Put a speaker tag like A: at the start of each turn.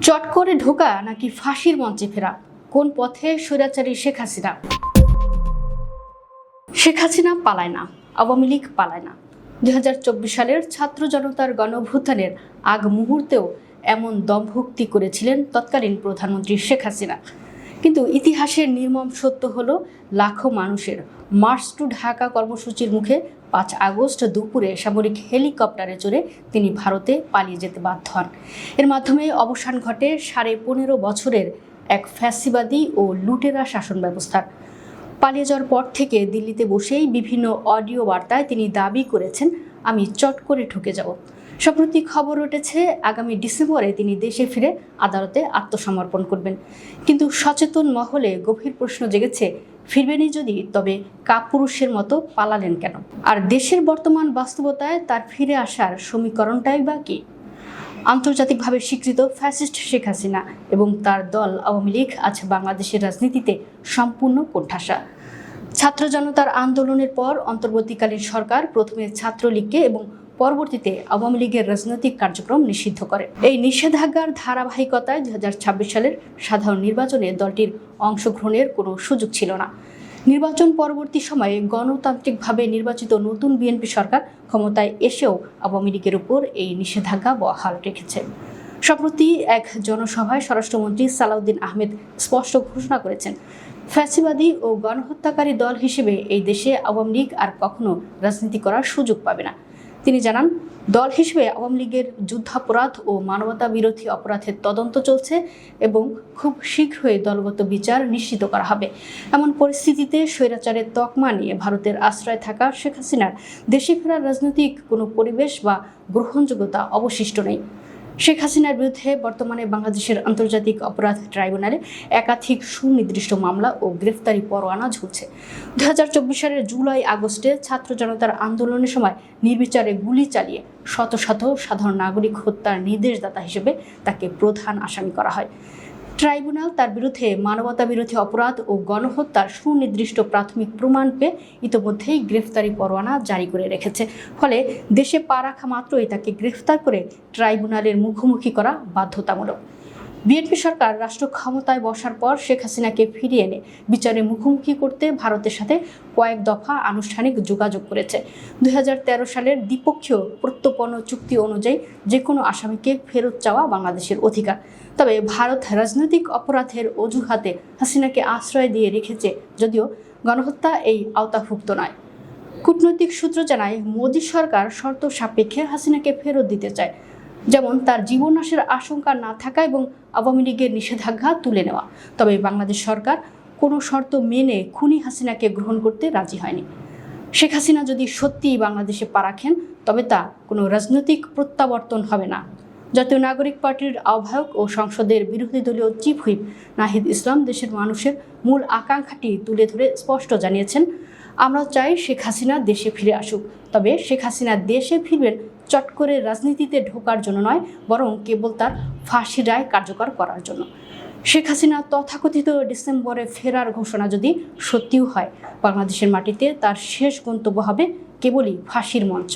A: চট করে ঢোকা নাকি ফাঁসির মঞ্চে ফেরা, কোন পথে স্বৈরাচারী শেখ হাসিনা? শেখ হাসিনা পালায় না, আওয়ামী লীগ পালায় না। 2024 সালের ছাত্র জনতার গণঅভ্যুত্থানের আগ মুহূর্তেও এমন দম্ভক্তি করেছিলেন তৎকালীন প্রধানমন্ত্রী শেখ হাসিনা। কিন্তু ইতিহাসের নির্মম সত্য হলো, লাখো মানুষের মার্চ টু ঢাকা কর্মসূচির মুখে 5 আগস্ট দুপুরে সামরিক হেলিকপ্টারে চড়ে তিনি ভারতে পালিয়ে যেতে বাধ্য হন। এর মাধ্যমে অবসান ঘটে 15.5 বছরের এক ফ্যাসিবাদী ও লুটেরা শাসন ব্যবস্থার। পালিয়ে যাওয়ার পর থেকে দিল্লিতে বসেই বিভিন্ন অডিও বার্তায় তিনি দাবি করেছেন, আমি চট করে ঢুকে যাব। সম্প্রতি খবর উঠেছে আগামী ডিসেম্বরে তিনি দেশে ফিরে আদালতে আত্মসমর্পণ করবেন। কিন্তু সচেতন মহলে গভীর প্রশ্ন জেগেছে, ফিরবেনই যদি, তবে কাপুরুষের মতো পালালেন কেন? আর দেশের বর্তমান বাস্তবতায় তার ফিরে আসার সমীকরণটাই বা কি? আন্তর্জাতিকভাবে স্বীকৃত ফ্যাসিস্ট শেখ হাসিনা এবং তার দল আওয়ামী লীগ আজ বাংলাদেশের রাজনীতিতে সম্পূর্ণ কোণঠাসা। ছাত্র জনতার আন্দোলনের পর অন্তর্বর্তীকালীন সরকার প্রথমে ছাত্রলীগকে এবং পরবর্তীতে আওয়ামী লীগের রাজনৈতিক কার্যক্রম নিষিদ্ধ করে। এই নিষেধাজ্ঞার ধারাবাহিকতায় 2026 সালের সাধারণ নির্বাচনে দলটির অংশগ্রহণের কোনো সুযোগ ছিল না। নির্বাচন পরবর্তী সময়ে গণতান্ত্রিকভাবে নির্বাচিত নতুন বিএনপি সরকার ক্ষমতায় এসেও আওয়ামী লীগের উপর এই নিষেধাজ্ঞা বহাল রেখেছে। সম্প্রতি এক জনসভায় স্বরাষ্ট্রমন্ত্রী সালাউদ্দিন আহমেদ স্পষ্ট ঘোষণা করেছেন, ফ্যাসিবাদী ও গণহত্যাকারী দল হিসেবে এই দেশে আওয়ামী লীগ আর কখনো রাজনীতি করার সুযোগ পাবে না। তিনি জানান, দল হিসেবে আওয়ামী লীগের যুদ্ধাপরাধ ও মানবতা বিরোধী অপরাধের তদন্ত চলছে এবং খুব শীঘ্রই দলগত বিচার নিশ্চিত করা হবে। এমন পরিস্থিতিতে স্বৈরাচারের তকমা নিয়ে ভারতের আশ্রয় থাকা শেখ হাসিনার দেশে ফেরার রাজনৈতিক কোনো পরিবেশ বা গ্রহণযোগ্যতা অবশিষ্ট নেই। শেখ হাসিনার বিরুদ্ধে বর্তমানে বাংলাদেশের আন্তর্জাতিক অপরাধ ট্রাইব্যুনালে একাধিক সুনির্দিষ্ট মামলা ও গ্রেফতারি পরোয়ানা ঝুলছে। 2024 সালের জুলাই আগস্টে ছাত্র জনতার আন্দোলনের সময় নির্বিচারে গুলি চালিয়ে শত শত সাধারণ নাগরিক হত্যার নির্দেশদাতা হিসেবে তাকে প্রধান আসামি করা হয়। ট্রাইব্যুনাল তার বিরুদ্ধে মানবতা বিরোধী অপরাধ ও গণহত্যার সুনির্দিষ্ট প্রাথমিক প্রমাণ পেয়ে ইতিমধ্যেই গ্রেফতারি পরোয়ানা জারি করে রেখেছে। ফলে দেশে পা রাখা মাত্রই তাকে গ্রেফতার করে ট্রাইব্যুনালের মুখোমুখি করা বাধ্যতামূলক। বিএনপি সরকার রাষ্ট্র ক্ষমতায় বসার পর শেখ হাসিনাকে ফিরিয়ে এনে বিচারে মুখোমুখি করতে ভারতের সাথে কয়েক দফা আনুষ্ঠানিক যোগাযোগ করেছে। 2013 সালের দ্বিপক্ষীয় প্রত্যর্পণ চুক্তি অনুযায়ী যে কোনো আসামিকে ফেরত চাওয়া বাংলাদেশের অধিকার। তবে ভারত রাজনৈতিক অপরাধের অজুহাতে হাসিনাকে আশ্রয় দিয়ে রেখেছে, যদিও গণহত্যা এই আওতাভুক্ত নয়। কূটনৈতিক সূত্র জানায়, মোদী সরকার শর্ত সাপেক্ষে হাসিনাকে ফেরত দিতে চায়, যেমন তার জীবনাশের আশঙ্কা না থাকা এবং আওয়ামী লীগের নিষেধাজ্ঞা তুলে নেওয়া। তবে বাংলাদেশ সরকার কোনো শর্ত মেনে খুনি হাসিনাকে গ্রহণ করতে রাজি হয়নি। শেখ হাসিনা যদি সত্যিই বাংলাদেশে পা রাখেন, তবে তা কোনো রাজনৈতিক প্রত্যাবর্তন হবে না। জাতীয় নাগরিক পার্টির আহ্বায়ক ও সংসদের বিরোধী দলীয় চিফ হুইপ নাহিদ ইসলাম দেশের মানুষের মূল আকাঙ্ক্ষাটি তুলে ধরে স্পষ্ট জানিয়েছেন, আমরা চাই শেখ হাসিনা দেশে ফিরে আসুক, তবে শেখ হাসিনা দেশে ফিরবেন চট করে রাজনীতিতে ঢোকার জন্য নয়, বরং কেবল তার ফাঁসি রায় কার্যকর করার জন্য। শেখ হাসিনা তথাকথিত ডিসেম্বরে ফেরার ঘোষণা যদি সত্যিও হয়, বাংলাদেশের মাটিতে তার শেষ গন্তব্য হবে কেবলই ফাঁসির মঞ্চ।